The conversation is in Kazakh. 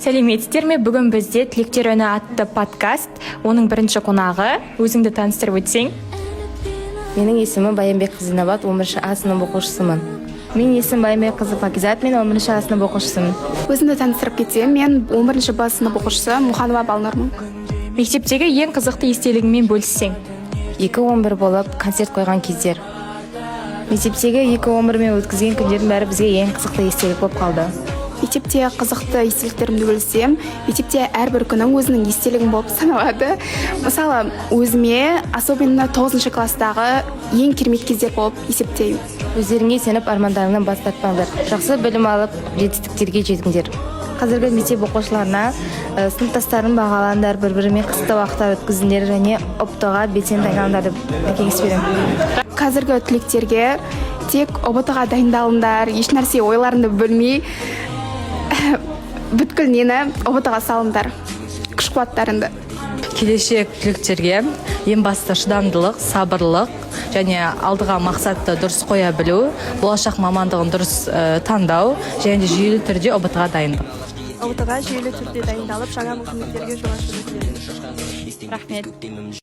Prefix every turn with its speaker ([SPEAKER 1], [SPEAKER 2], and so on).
[SPEAKER 1] Сәлеметсіздер ме? Бүгін бізде Тілектер үні атты подкаст. Оның бірінші қонағы. Өзіңді таныстырып өтсең.
[SPEAKER 2] Менің есімім Баянбек қызы Набат, 11 А сынып оқушысымын. Менің есімім Баянбек қызы Пакизат, мен 11 А сынып оқушысымын.
[SPEAKER 3] Өзімді таныстырып кетсем, мен 11 Б сынып оқушысы Мұханова Балнұрмын.
[SPEAKER 1] Мектептегі ең қызықты естелігіңмен бөліссең.
[SPEAKER 2] 2-11 болып концерт қойған кездер. Мектептегі 2-11 мен өткізген күндердің бәрі бізге ең қызықты естелік болып қалды.
[SPEAKER 3] Мектепте қызықты естеліктерімді бөлсем, мектепте әрбір күнің өзінің естелігің болып саналады. Мысалы, өзіме особенно 9 класстағы ең керемет кездер болып есептеймін.
[SPEAKER 2] Өздеріңе сеніп, армандарыңнан бас тартпаңдар. Жақсы білім алып, жетістіктерге жетіңдер. Қазіргі мектеп оқушыларына сыныптастарын бағалаңдар, бір-бірімен қысқа уақыттар өткізіңдер және ұбт-ға белсенді айналыңдар деп кеңес беремін.
[SPEAKER 3] Қазіргі түлектерге тек ұбт-ға дайындалыңдар, ешнәрсе ойларыңды бөлмей, бүткіл нені ұбт-ға салыңдар, күш-қуаттарыңды.
[SPEAKER 4] Келешек түлектерге ең басты шыдамдылық, сабырлық және алдыға мақсатты дұрыс қоя білу, болашақ мамандығын дұрыс таңдау және жүйелі түрде ұбт-ға дайындық.
[SPEAKER 3] ұбт-ға жүйелі түрде дайындалып, жаңа мүмкіндіктерге жол ашуды тілеймін.
[SPEAKER 1] Рахмет.